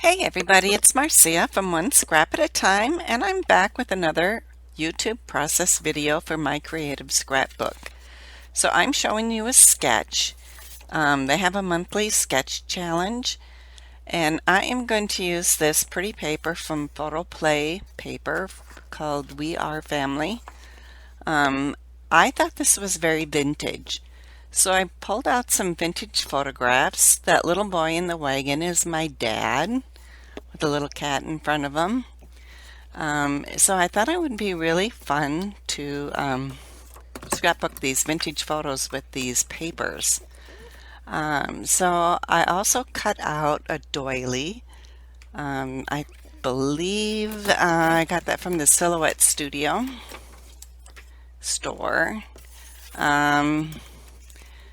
Hey everybody, it's Marcia from One Scrap at a Time, and I'm back with another YouTube process video for my creative scrapbook. So I'm showing you a sketch. They have a monthly sketch challenge, and I am going to use this pretty paper from PhotoPlay Paper called We Are Family. I thought this was very vintage. So I pulled out some vintage photographs. That little boy in the wagon is my dad with a little cat in front of him. So I thought it would be really fun to scrapbook these vintage photos with these papers. So I also cut out a doily. I believe I got that from the Silhouette Studio store.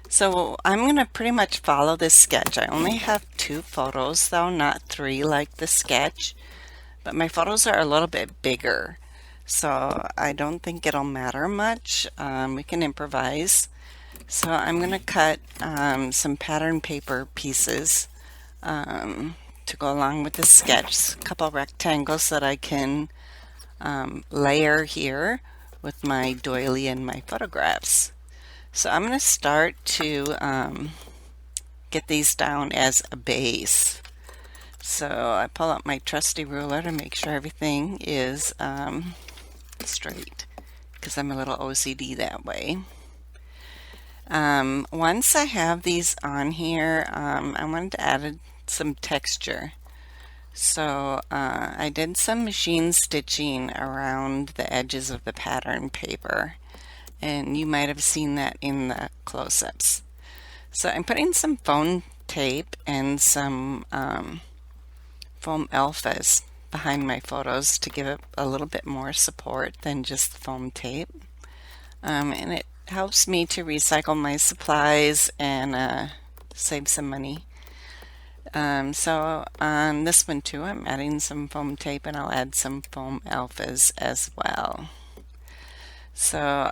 So I'm going to pretty much follow this sketch. I only have 2 photos though, not 3 like the sketch. But my photos are a little bit bigger, so I don't think it'll matter much. We can improvise. So I'm going to cut some pattern paper pieces to go along with the sketch. A couple rectangles that I can layer here with my doily and my photographs. So I'm going to start to get these down as a base. So I pull out my trusty ruler to make sure everything is straight, because I'm a little OCD that way. Once I have these on here, I wanted to add some texture. So I did some machine stitching around the edges of the pattern paper, and you might have seen that in the close-ups. So I'm putting some foam tape and some foam alphas behind my photos to give it a little bit more support than just foam tape. And it helps me to recycle my supplies and save some money. So on this one too, I'm adding some foam tape, and I'll add some foam alphas as well. So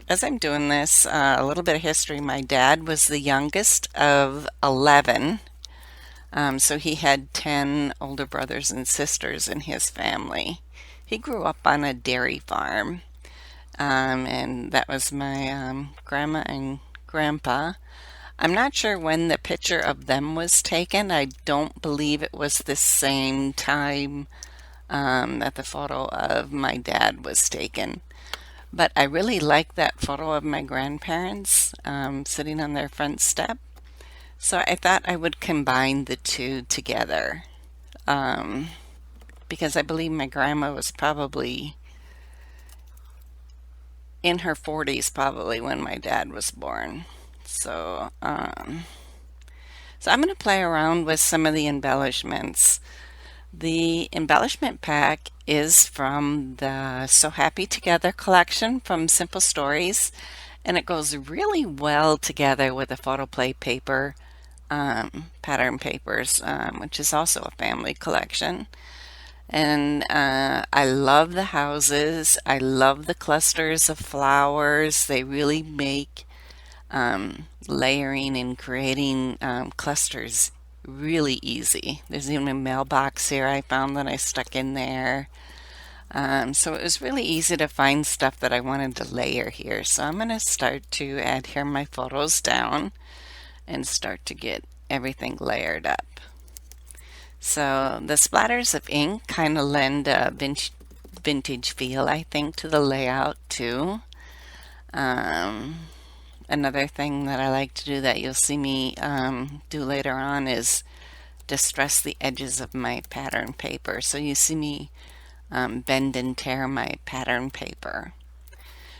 as I'm doing this, a little bit of history. My dad was the youngest of 11. So he had 10 older brothers and sisters in his family. He grew up on a dairy farm, and that was my grandma and grandpa. I'm not sure when the picture of them was taken. I don't believe it was the same time that the photo of my dad was taken. But I really like that photo of my grandparents sitting on their front step. So I thought I would combine the two together, because I believe my grandma was probably in her 40s probably when my dad was born. So I'm going to play around with some of the embellishments. The embellishment pack is from the So Happy Together collection from Simple Stories, and it goes really well together with the PhotoPlay Paper pattern papers, which is also a family collection. And I love the houses. I love the clusters of flowers. They really make layering and creating clusters really easy. There's even a mailbox here I found that I stuck in there. So it was really easy to find stuff that I wanted to layer here. So I'm going to start to adhere my photos down and start to get everything layered up. So the splatters of ink kind of lend a vintage feel, I think, to the layout too. Another thing that I like to do that you'll see me do later on is distress the edges of my pattern paper. So you see me bend and tear my pattern paper.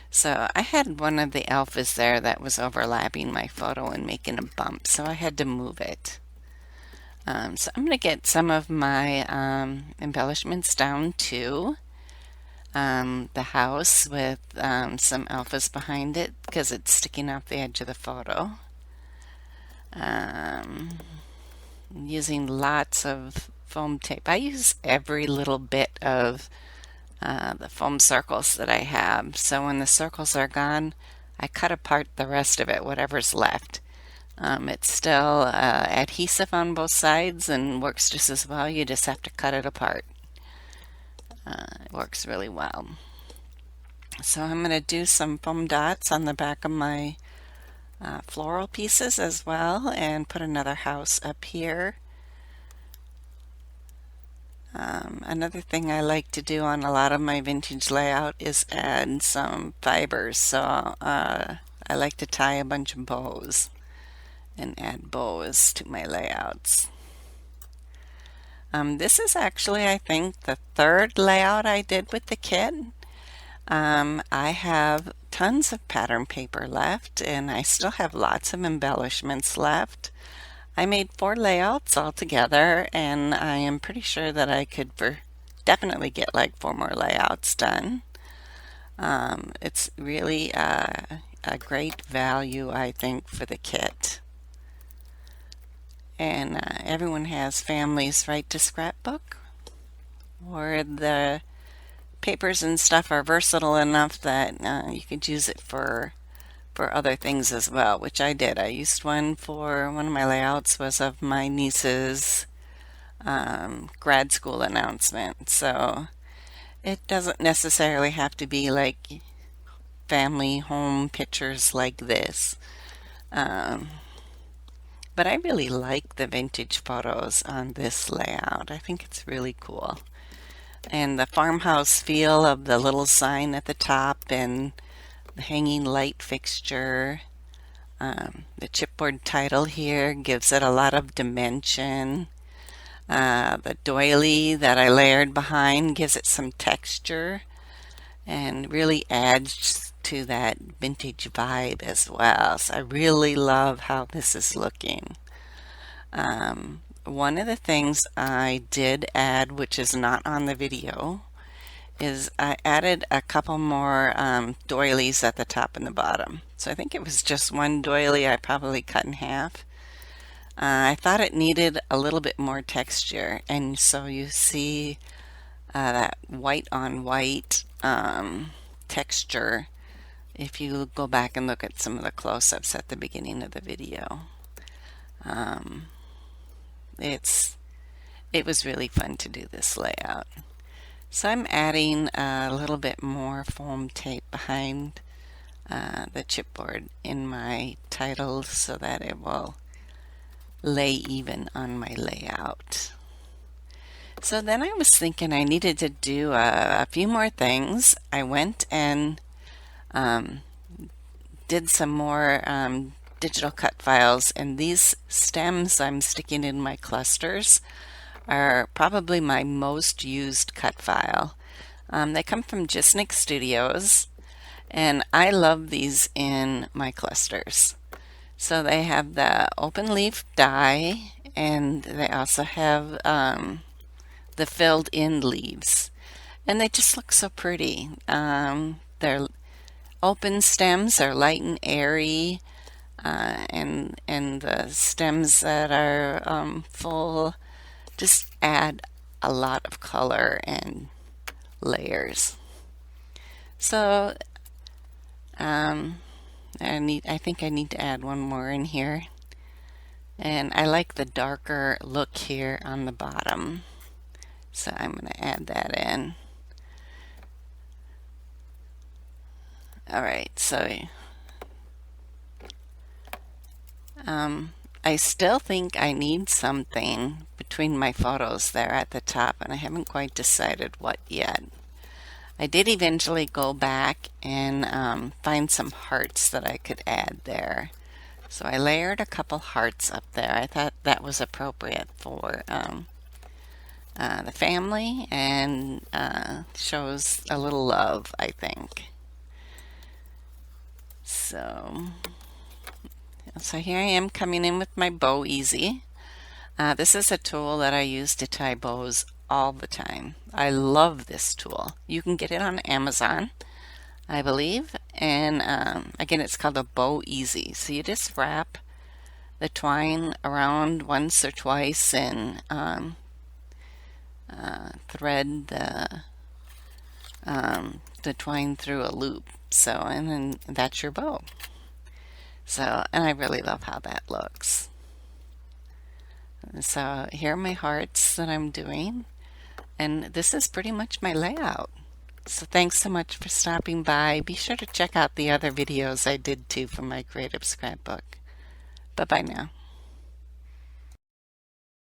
So I had one of the alphas there that was overlapping my photo and making a bump, so I had to move it. So I'm going to get some of my embellishments down too. The house with some alphas behind it because it's sticking off the edge of the photo. Using lots of foam tape. I use every little bit of the foam circles that I have. So when the circles are gone, I cut apart the rest of it, whatever's left. It's still adhesive on both sides and works just as well. You just have to cut it apart. It works really well. So I'm going to do some foam dots on the back of my floral pieces as well, and put another house up here. Another thing I like to do on a lot of my vintage layout is add some fibers. So I like to tie a bunch of bows and add bows to my layouts. This is actually, I think, the third layout I did with the kit. I have tons of pattern paper left, and I still have lots of embellishments left. I made 4 layouts altogether, and I am pretty sure that I could definitely get like 4 more layouts done. It's really a great value, I think, for the kit. And everyone has families write to Scrapbook, or the papers and stuff are versatile enough that you could use it for other things as well, which I did. I used one for one of my layouts was of my niece's grad school announcement. So it doesn't necessarily have to be like family home pictures like this. But I really like the vintage photos on this layout. I think it's really cool. And the farmhouse feel of the little sign at the top and the hanging light fixture. The chipboard title here gives it a lot of dimension. The doily that I layered behind gives it some texture and really adds to that vintage vibe as well. So I really love how this is looking. One of the things I did add, which is not on the video, is I added a couple more doilies at the top and the bottom. So I think it was just one doily I probably cut in half. I thought it needed a little bit more texture, and so you see that white on white texture if you go back and look at some of the close-ups at the beginning of the video. It was really fun to do this layout. So I'm adding a little bit more foam tape behind the chipboard in my title so that it will lay even on my layout. So then I was thinking I needed to do a few more things. I went and did some more digital cut files, and these stems I'm sticking in my clusters are probably my most used cut file. They come from Dehn-Nix Studios, and I love these in my clusters. So they have the open leaf die, and they also have the filled in leaves, and they just look so pretty. Their open stems are light and airy, and the stems that are full just add a lot of color and layers. So I think I need to add one more in here, and I like the darker look here on the bottom, so I'm going to add that in. Alright, so I still think I need something between my photos there at the top, and I haven't quite decided what yet. I did eventually go back and find some hearts that I could add there. So I layered a couple hearts up there. I thought that was appropriate for the family, and shows a little love, I think. So here I am coming in with my Bow Easy. This is a tool that I use to tie bows all the time. I love this tool. You can get it on Amazon, I believe, and again, it's called a Bow Easy. So you just wrap the twine around once or twice and thread the twine through a loop. So, and then that's your bow. So, and I really love how that looks. So here are my hearts that I'm doing, and this is pretty much my layout. So thanks so much for stopping by. Be sure to check out the other videos I did too from my creative scrapbook. Bye bye now.